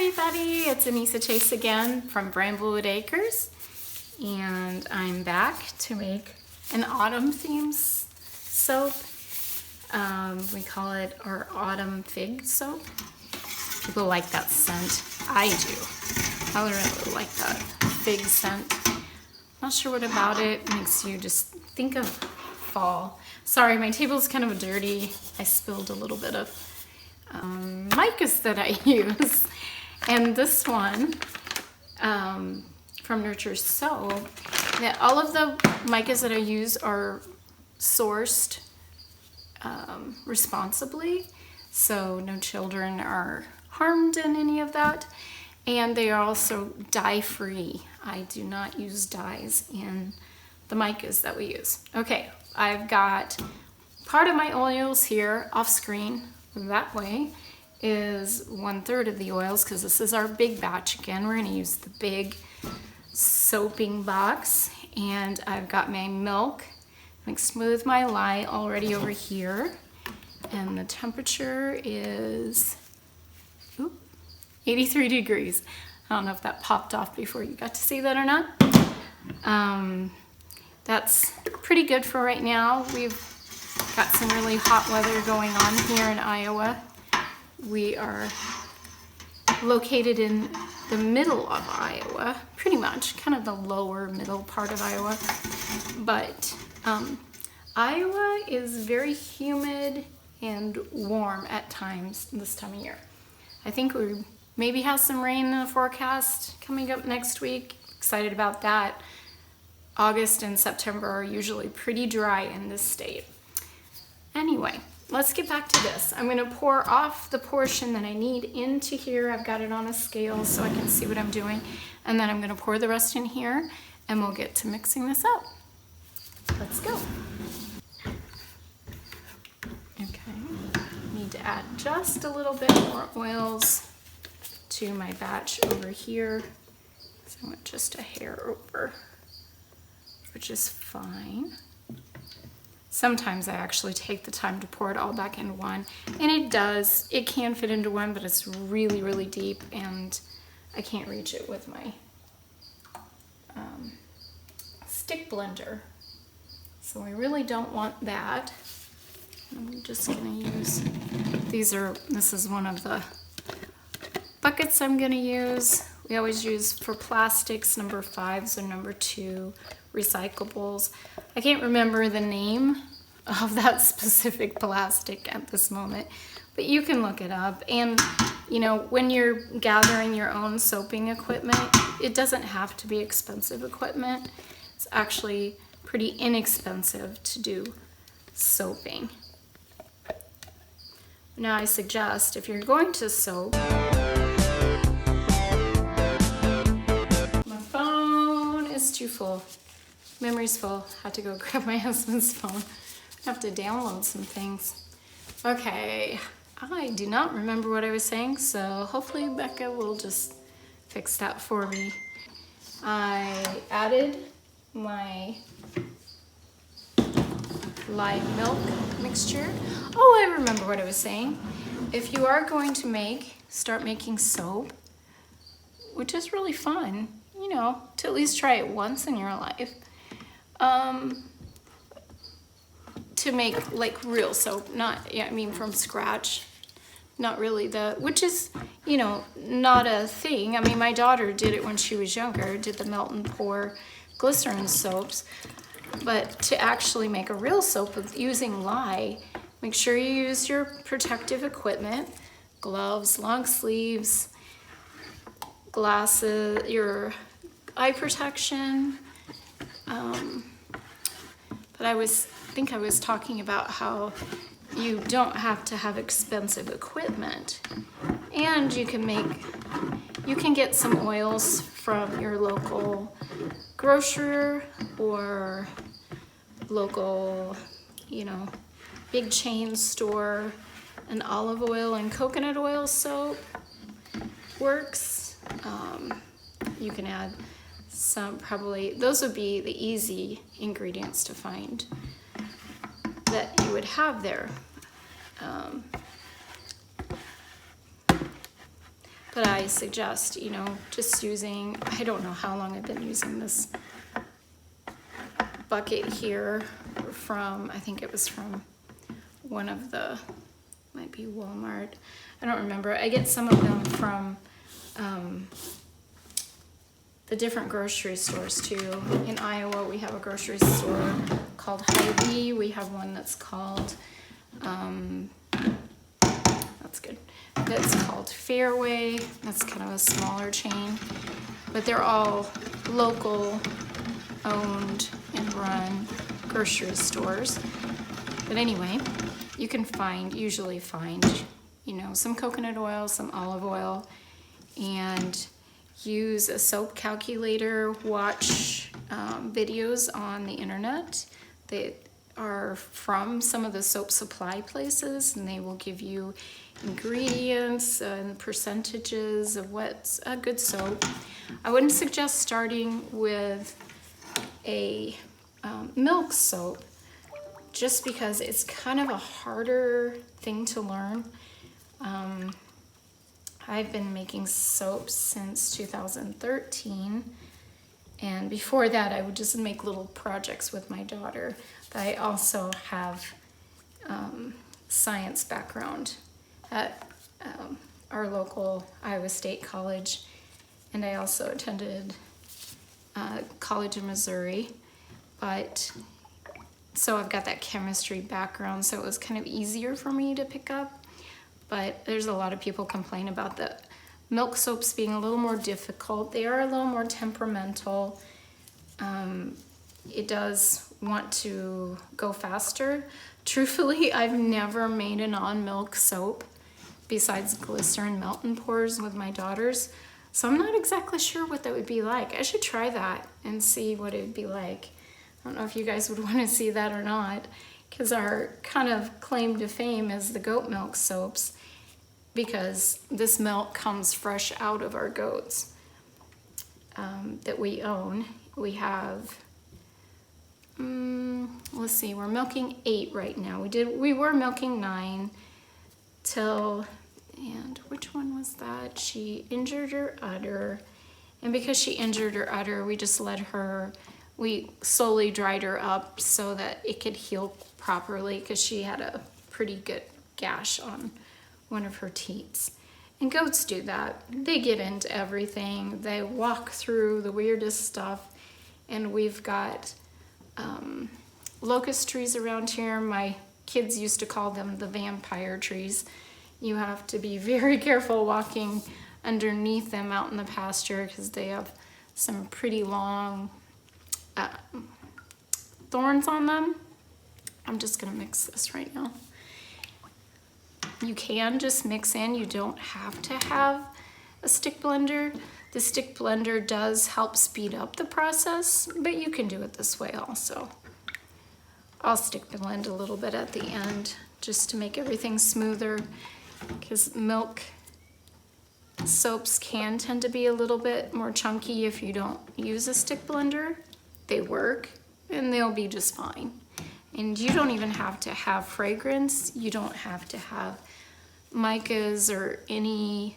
everybody, it's Anissa Chase again from Bramblewood Acres, and I'm back to make an autumn themed soap. We call it our autumn fig soap. People like that scent. I do. I really like that fig scent. Not sure what about it makes you just think of fall. Sorry, my table's kind of dirty. I spilled a little bit of micas that I use. And this one from Nurture Soap, all of the micas that I use are sourced responsibly, so no children are harmed in any of that, and they are also dye-free. I do not use dyes in the micas that we use. Okay, I've got part of my oils here off screen. That way is 1/3 of the oils, because this is our big batch. Again, we're going to use the big soaping box, and I've got my milk mixed with my lye already over here, and the temperature is 83 degrees. I don't know if that popped off before you got to see that or not. That's pretty good for right now. We've got some really hot weather going on here in Iowa. We are located in the middle of Iowa, pretty much, kind of the lower middle part of Iowa. But Iowa is very humid and warm at times this time of year. I think we maybe have some rain in the forecast coming up next week. Excited about that. August and September are usually pretty dry in this state. Anyway, let's get back to this. I'm going to pour off the portion that I need into here. I've got it on a scale so I can see what I'm doing. And then I'm going to pour the rest in here, and we'll get to mixing this up. Let's go. Okay, need to add just a little bit more oils to my batch over here. So I went just a hair over, which is fine. Sometimes I actually take the time to pour it all back into one, and it does. It can fit into one, but it's really, really deep, and I can't reach it with my stick blender. So we really don't want that. I'm just gonna use, this is one of the buckets I'm gonna use. We always use for plastics, number 5s or number 2 recyclables. I can't remember the name of that specific plastic at this moment, but you can look it up. And you know, when you're gathering your own soaping equipment, it doesn't have to be expensive equipment. It's actually pretty inexpensive to do soaping. Now I suggest, if you're going to soap, my phone is too full. Memory's full. Had to go grab my husband's phone. I have to download some things. Okay, I do not remember what I was saying, so hopefully Becca will just fix that for me. I added my lime milk mixture. Oh, I remember what I was saying. If you are going to start making soap, which is really fun, you know, to at least try it once in your life, to make like real soap, not, yeah, I mean from scratch, not really which is, you know, not a thing. I mean, my daughter did it when she was younger, did the melt and pour glycerin soaps, but to actually make a real soap with using lye, make sure you use your protective equipment, gloves, long sleeves, glasses, your eye protection. But I think I was talking about how you don't have to have expensive equipment, and you can get some oils from your local grocer or local, you know, big chain store. An olive oil and coconut oil soap works. You can add some, probably, those would be the easy ingredients to find that you would have there. But I suggest, you know, just using, I don't know how long I've been using this bucket here from, I think it was from one of the, might be Walmart. I don't remember. I get some of them from the different grocery stores too. In Iowa, we have a grocery store called Hy-Vee. We have one that's called, that's good. That's called Fairway. That's kind of a smaller chain, but they're all local owned and run grocery stores. But anyway, you can usually find, you know, some coconut oil, some olive oil, and use a soap calculator. Watch videos on the internet that are from some of the soap supply places, and they will give you ingredients and percentages of what's a good soap. I wouldn't suggest starting with a milk soap, just because it's kind of a harder thing to learn. I've been making soap since 2013, and before that I would just make little projects with my daughter. But I also have science background at our local Iowa State College, and I also attended College of Missouri. But so I've got that chemistry background, so it was kind of easier for me to pick up. But there's a lot of people complain about the milk soaps being a little more difficult. They are a little more temperamental. It does want to go faster. Truthfully, I've never made a non-milk soap besides glycerin melt and pours with my daughters. So I'm not exactly sure what that would be like. I should try that and see what it would be like. I don't know if you guys would want to see that or not, because our kind of claim to fame is the goat milk soaps, because this milk comes fresh out of our goats that we own. We have, let's see, we're milking 8 right now. We were milking 9 till, and which one was that? She injured her udder, and because she injured her udder, we just let her, we slowly dried her up so that it could heal properly, because she had a pretty good gash on one of her teats. And goats do that. They get into everything. They walk through the weirdest stuff. And we've got locust trees around here. My kids used to call them the vampire trees. You have to be very careful walking underneath them out in the pasture, because they have some pretty long thorns on them. I'm just gonna mix this right now. You can just mix in, you don't have to have a stick blender. The stick blender does help speed up the process, but you can do it this way also. I'll stick blend a little bit at the end just to make everything smoother, because milk soaps can tend to be a little bit more chunky if you don't use a stick blender. They work and they'll be just fine. And you don't even have to have fragrance. You don't have to have micas or any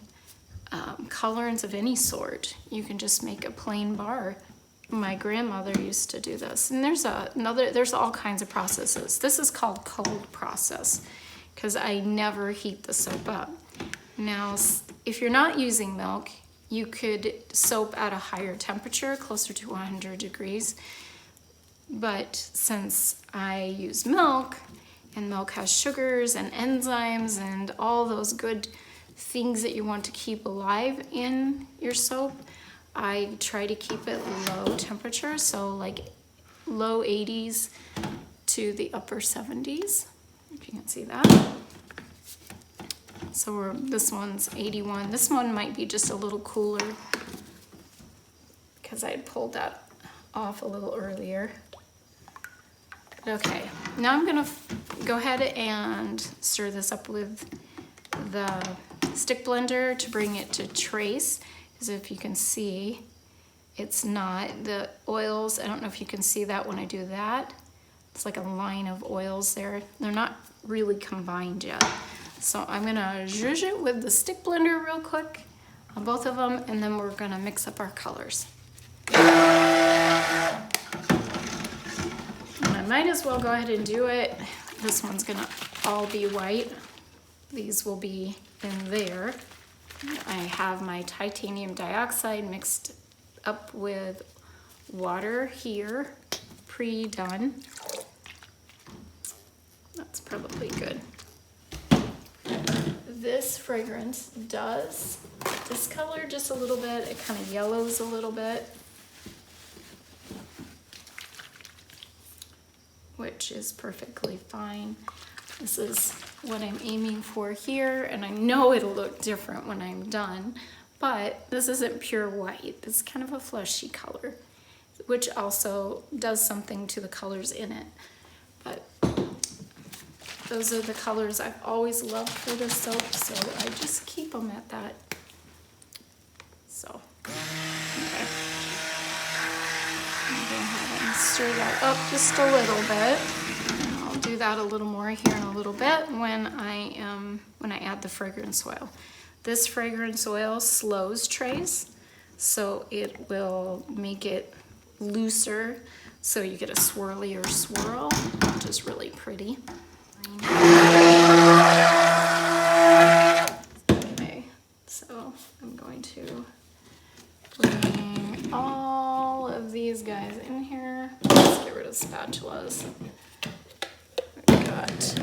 colorants of any sort. You can just make a plain bar. My grandmother used to do this. And there's all kinds of processes. This is called cold process, because I never heat the soap up. Now, if you're not using milk, you could soap at a higher temperature, closer to 100 degrees. But since I use milk, and milk has sugars and enzymes and all those good things that you want to keep alive in your soap, I try to keep it low temperature, so like low 80s to the upper 70s, if you can see that. So this one's 81. This one might be just a little cooler because I had pulled that off a little earlier. Okay, now I'm gonna go ahead and stir this up with the stick blender to bring it to trace, because if you can see, it's not, the oils, I don't know if you can see that when I do that. It's like a line of oils there. They're not really combined yet. So I'm gonna zhuzh it with the stick blender real quick. on both of them, and then we're gonna mix up our colors. And I might as well go ahead and do it. This one's gonna all be white. These will be in there. I have my titanium dioxide mixed up with water here, pre-done. That's probably good. This fragrance does discolor just a little bit. It kind of yellows a little bit, which is perfectly fine. This is what I'm aiming for here, and I know it'll look different when I'm done, but this isn't pure white. It's kind of a fleshy color, which also does something to the colors in it. But those are the colors I've always loved for this soap, so I just keep them at that. So, okay. Go ahead and stir that up just a little bit. And I'll do that a little more here in a little bit when I add the fragrance oil. This fragrance oil slows trace, so it will make it looser, so you get a swirlier swirl, which is really pretty. Okay, so I'm going to bring all of these guys in here. Let's get rid of spatulas. We've got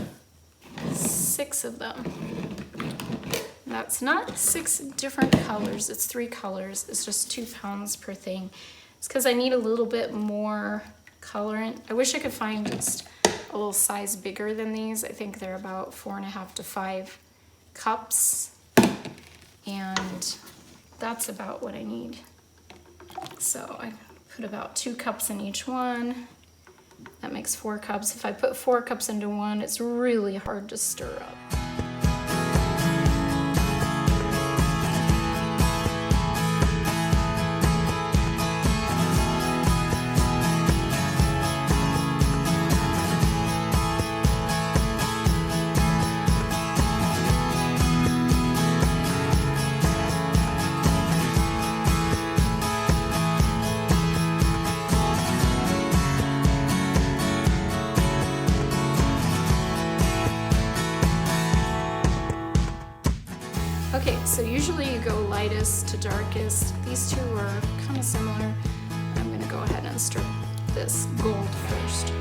6 of them. That's not 6 different colors, it's 3 colors. It's just 2 pounds per thing. It's because I need a little bit more colorant. I wish I could find just a little size bigger than these. I think they're about 4.5 to 5 cups, and that's about what I need. So I put about 2 cups in each one. That makes 4 cups. If I put 4 cups into one, it's really hard to stir up. Okay, so usually you go lightest to darkest. These 2 are kind of similar. I'm gonna go ahead and stir this gold first.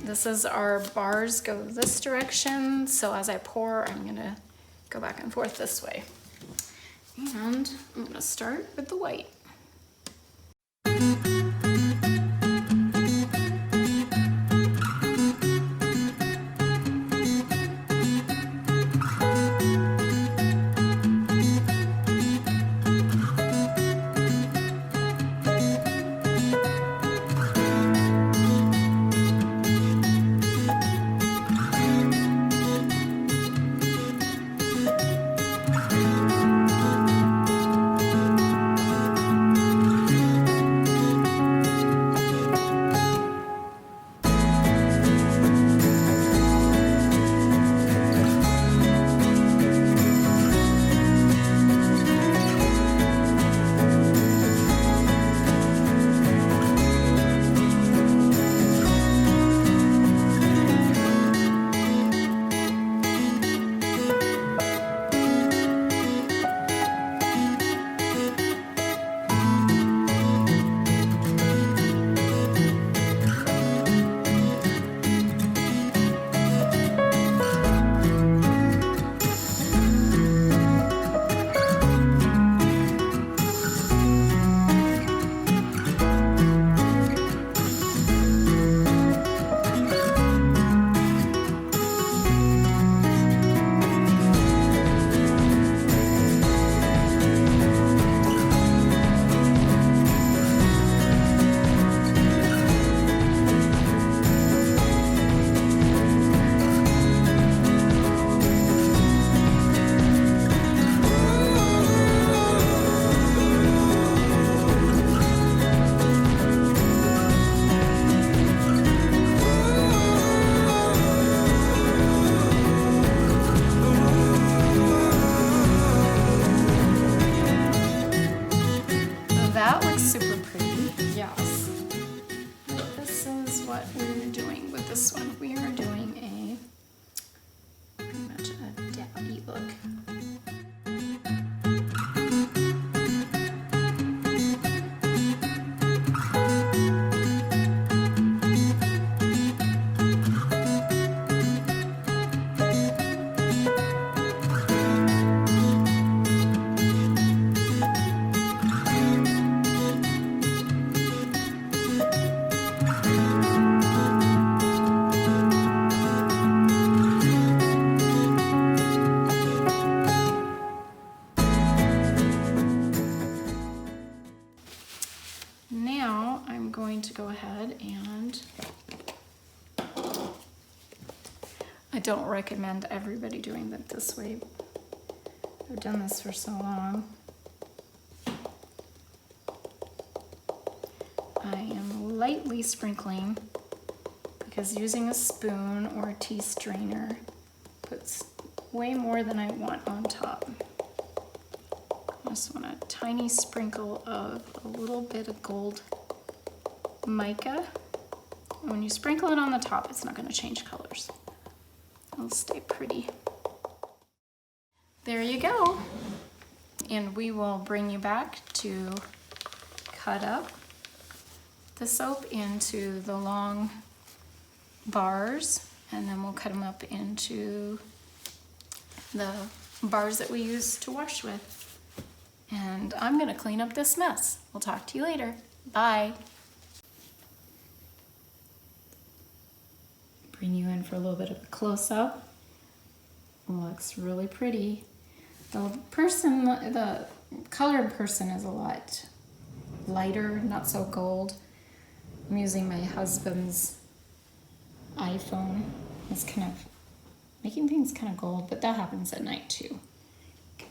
This is our bars go this direction, so as I pour, I'm gonna go back and forth this way. And I'm gonna start with the white. don't recommend everybody doing it this way. I've done this for so long. I am lightly sprinkling because using a spoon or a tea strainer puts way more than I want on top. I just want a tiny sprinkle of a little bit of gold mica. When you sprinkle it on the top, it's not going to change colors. It'll stay pretty. There you go. And we will bring you back to cut up the soap into the long bars, and then we'll cut them up into the bars that we use to wash with. And I'm gonna clean up this mess. We'll talk to you later. Bye. Bring you in for a little bit of a close-up. Looks really pretty. The colored person is a lot lighter, not so gold. I'm using my husband's iPhone. It's kind of making things kind of gold, but that happens at night too,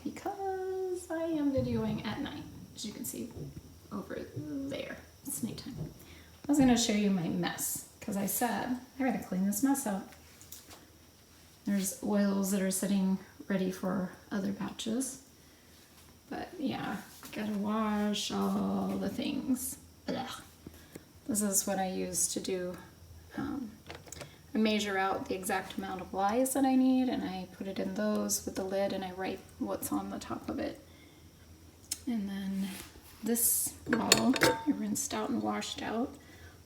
because I am videoing at night, as you can see over there. It's nighttime. I was gonna show you my mess, because I said I gotta clean this mess up. There's oils that are sitting ready for other batches, but yeah, gotta wash all the things. Ugh. This is what I use to do. I measure out the exact amount of lyes that I need, and I put it in those with the lid, and I write what's on the top of it. And then this bottle I rinsed out and washed out,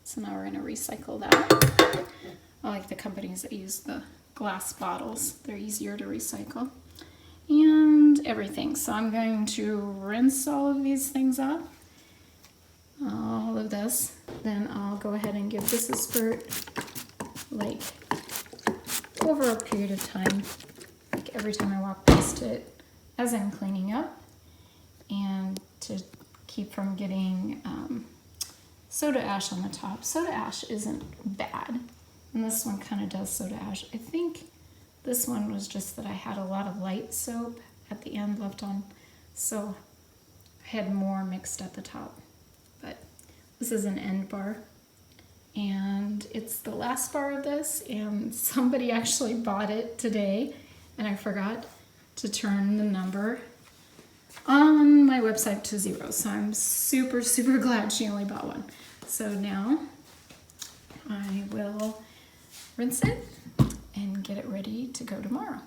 so now we're going to recycle that. I like the companies that use the glass bottles. They're easier to recycle. And everything. So I'm going to rinse all of these things up. All of this. Then I'll go ahead and give this a spurt, like over a period of time, like every time I walk past it as I'm cleaning up, and to keep from getting soda ash on the top. Soda ash isn't bad, and this one kind of does soda ash. I think this one was just that I had a lot of light soap at the end left on, so I had more mixed at the top. But this is an end bar, and it's the last bar of this, and somebody actually bought it today, and I forgot to turn the number on my website to 0, so I'm super, super glad she only bought one. So now I will rinse it and get it ready to go tomorrow.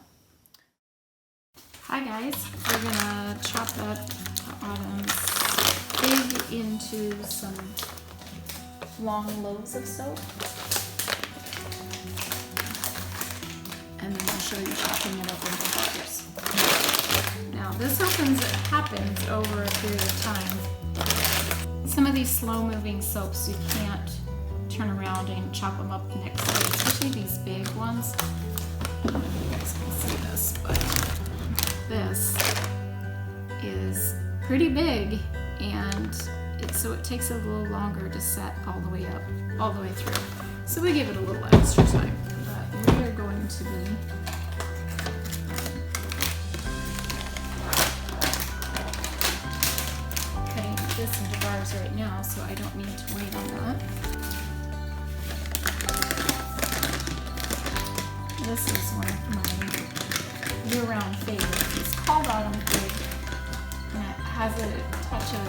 Hi guys, we're gonna chop that Autumn's Fig into some long loaves of soap, and then I'll show you chopping it up into bars. Now this happens over a period of time. Some of these slow moving soaps you can't turn around and chop them up next day, especially these big ones. I don't know if you guys can see this, but this is pretty big, and so it takes a little longer to set all the way up, all the way through. So we give it a little extra time, but we are going to be cutting this into bars right now, so I don't need to wait on that. This is one of my year-round favorites. It's called Autumn Fig, and it has a touch of,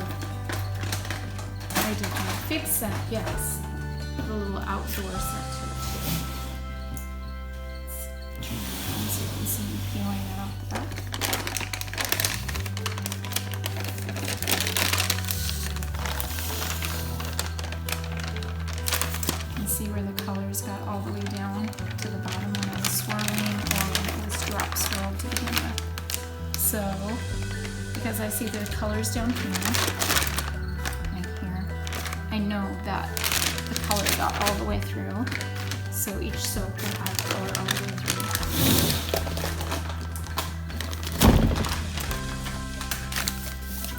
I don't know, fig scent, yes, with a little outdoor scent to it too. So you can see me peeling that off the back. You can see where the colors got all the way down to the bottom when I was swirling, or when it was drop swirled to begin with. So, because I see the colors down here, I know that the color got all the way through, so each soap will have color all the way through.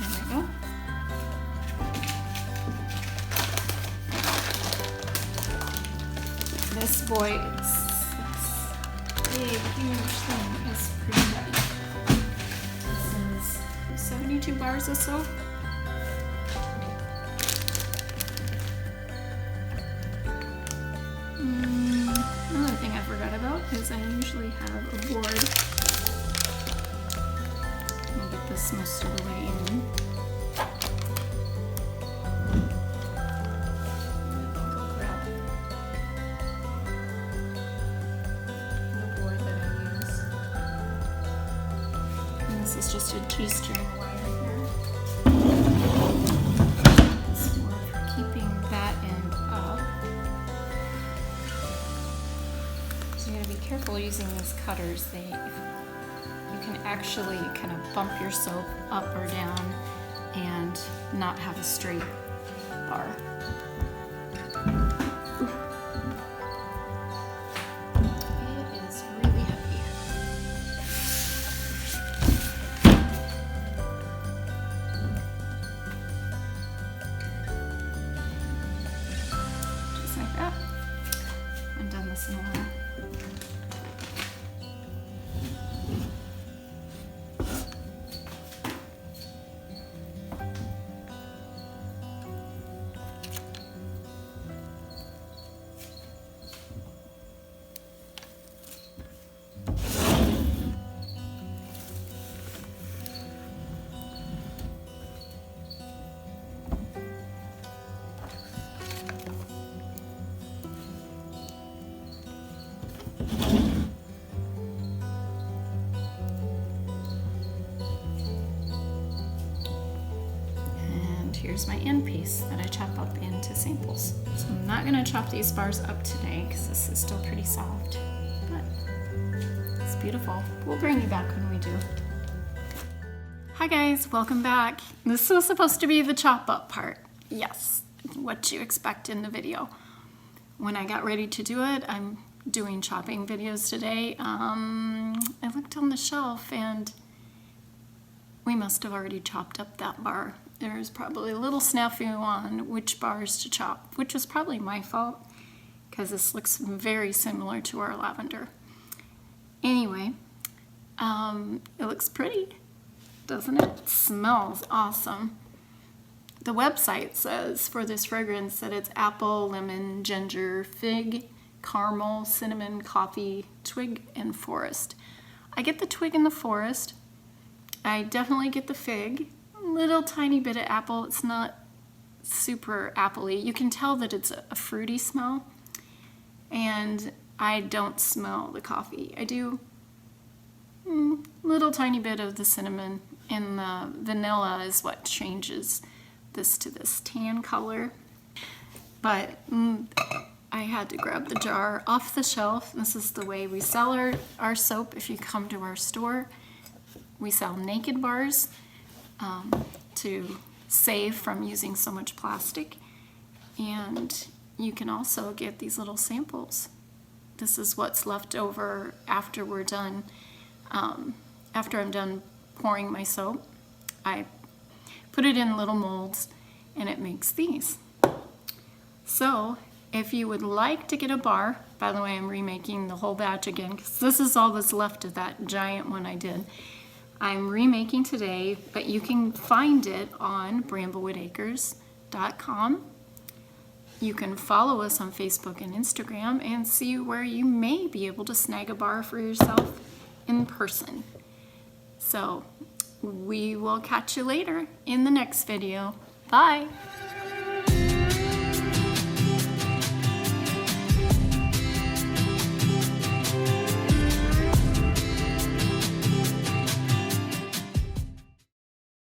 There we go. This boy is 2 bars of soap. Another thing I forgot about is I usually have a board. I'll get this most of the way in. I'll grab the board that I use. And this is just a G-string wire here. It's more for keeping that end up. So you gotta be careful using these cutters. You can actually kind of bump your soap up or down and not have a straight bar. It is really heavy. Just like that. I haven't done this in a while. Here's my end piece that I chop up into samples. So I'm not gonna chop these bars up today because this is still pretty soft, but it's beautiful. We'll bring you back when we do. Hi guys, welcome back. This was supposed to be the chop up part. Yes, what you expect in the video. When I got ready to do it, I'm doing chopping videos today. I looked on the shelf and we must have already chopped up that bar. There's probably a little snafu on which bars to chop, which was probably my fault because this looks very similar to our lavender. Anyway, it looks pretty, doesn't it? It smells awesome. The website says for this fragrance that it's apple, lemon, ginger, fig, caramel, cinnamon, coffee, twig, and forest. I get the twig and the forest. I definitely get the fig. Little tiny bit of apple. It's not super appley. You can tell that it's a fruity smell, and I don't smell the coffee. I do little tiny bit of the cinnamon, and the vanilla is what changes this to this tan color. But I had to grab the jar off the shelf. This is the way we sell our soap. If you come to our store, we sell naked bars. To save from using so much plastic, and you can also get these little samples. This is what's left over after we're done. After I'm done pouring my soap, I put it in little molds and it makes these. So if you would like to get a bar, by the way, I'm remaking the whole batch again because this is all that's left of that giant one I did. I'm remaking today, but you can find it on BramblewoodAcres.com. You can follow us on Facebook and Instagram and see where you may be able to snag a bar for yourself in person. So we will catch you later in the next video. Bye!